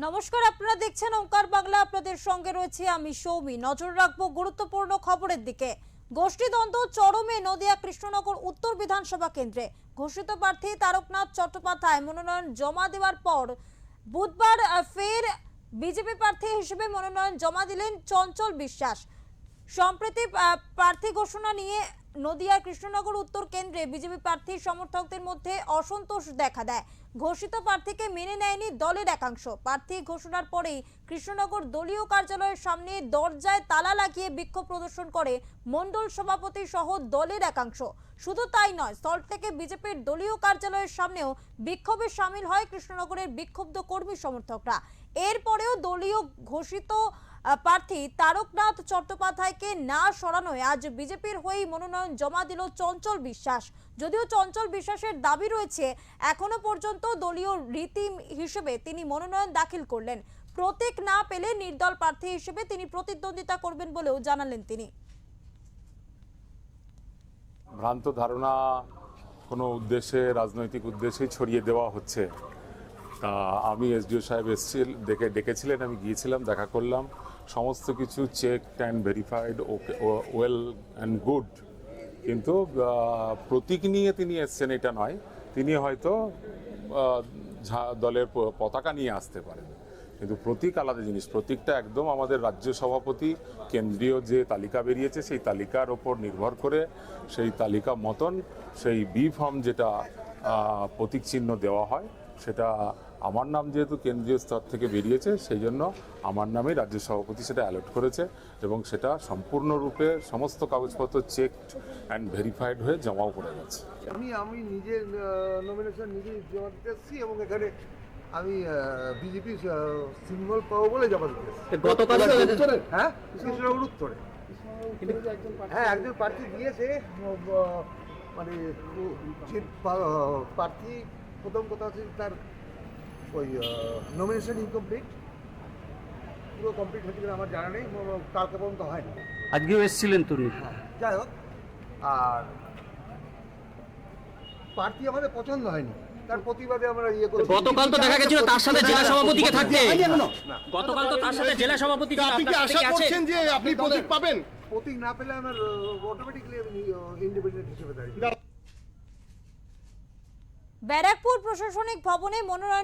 নমস্কার, আপনারা দেখছেন ওঙ্কার বাংলা। আপনাদের সঙ্গে রয়েছে আমি সৌমি। নজর রাখবো গুরুত্বপূর্ণ খবরের দিকে। গোষ্ঠীদ্বন্দ্ব চরমে নদিয়া কৃষ্ণনগর উত্তর বিধানসভা কেন্দ্রে। ঘোষিত প্রার্থী তারকনাথ চট্টোপাধ্যায় মনোনয়ন জমা দেওয়ার পর বুধবার ফের বিজেপি প্রার্থী হিসেবে মনোনয়ন জমা দিলেন চঞ্চল বিশ্বাস। সম্প্রতি প্রার্থী ঘোষণা নিয়ে নদিয়া কৃষ্ণনগর উত্তর কেন্দ্রে বিজেপি প্রার্থী সমর্থকদের মধ্যে অসন্তোষ দেখা দেয়। ঘোষিত প্রার্থীকে মেনে নেয়নি দলের একাংশ। প্রার্থী ঘোষণার পরেই কৃষ্ণনগর দলীয় কার্যালয়ের সামনে দরজায় তালা লাগিয়ে বিক্ষোভ প্রদর্শন করে মণ্ডল সভাপতি সহ দলের একাংশ। শুধু তাই নয়, সল্টলেকে বিজেপির দলীয় কার্যালয়ের সামনেও বিক্ষোভে সামিল হয় কৃষ্ণনগরের বিক্ষুব্ধ কর্মী সমর্থকরা। এরপরেও দলীয় ঘোষিত প্রার্থী তারকনাথ চট্টোপাধ্যায়কে না সরানোয় আজ বিজেপির হয়েই মনোনয়ন জমা দিল চঞ্চল বিশ্বাস। যদিও চঞ্চল বিশ্বাসের দাবি রয়েছে এখনো পর্যন্ত দলীয় রীতি হিসেবে তিনি মনোনয়ন দাখিল করলেন। প্রতীক না পেলে নির্দল প্রার্থী হিসেবে তিনি প্রতিদ্বন্দ্বিতা করবেন বলেও জানালেন তিনি। ভ্রান্ত ধারণা কোনো উদ্দেশ্যে, রাজনৈতিক উদ্দেশ্যে ছড়িয়ে দেওয়া হচ্ছে। তা আমি এসডিও সাহেব ডেকেছিলেন, আমি গিয়েছিলাম, দেখা করলাম, সমস্ত কিছু check and verified, okay, well and good. কিন্তু প্রতীক নিয়ে তিনি এসছেন এটা নয়, তিনি হয়তো দলের পতাকা নিয়ে আসতে পারেন, কিন্তু প্রতীক আলাদা জিনিস। প্রতীকটা একদম আমাদের রাজ্য সভাপতি কেন্দ্রীয় যে তালিকা বেরিয়েছে সেই তালিকার ওপর নির্ভর করে সেই তালিকা মতন সেই বি ফর্ম যেটা প্রতীক চিহ্ন দেওয়া হয়, সেটা আমার নাম যেহেতু কেন্দ্রীয় স্তর থেকে বেরিয়েছে সেই জন্য আমার নামেই রাজ্য সভাপতি সেটা অ্যালট করেছে এবং সেটা সম্পূর্ণরূপে সমস্ত কাগজপত্র চেকড অ্যান্ড ভেরিফাইড হয়ে জমাও করে গেছে। আমি নিজে নমিনেশন নিজে জমা দিতে এসেছি এবং এখানে আমি বিজেপি সিম্বল পাবো বলে জমা দিতে এসেছি। গতকাল হ্যাঁ, কৃষ্ণনগর উত্তরে। হ্যাঁ, একজন প্রার্থী দিয়েছে, মানে যে প্রার্থী প্রথম কথা হচ্ছে তার ওই নমিনেশন ইনকমপ্লিট, পুরো কমপ্লিট হচ্ছে কিনা আমার জানা নেই, কালকে পর্যন্ত হয়নি। আজকেও এসেছিলেন তো? হ্যাঁ, যাই হোক, আর প্রার্থী আমাদের পছন্দ হয়নি, তার প্রতিবাদে আমরা গতকাল তো দেখা গেছিল তার সাথে জেলা সভাপতিকে থাকতে। না, গতকাল তো তার সাথে জেলা সভাপতি আপনি কি আশা করছেন যে আপনি প্রতীক পাবেন? প্রতীক না পেলে আমার অটোমেটিকলি ইন্ডিপেন্ডেন্ট হিসেবে দাঁড়িয়ে। ব্যারাকপুর প্রশাসনিক ভবনে মনোনয়ন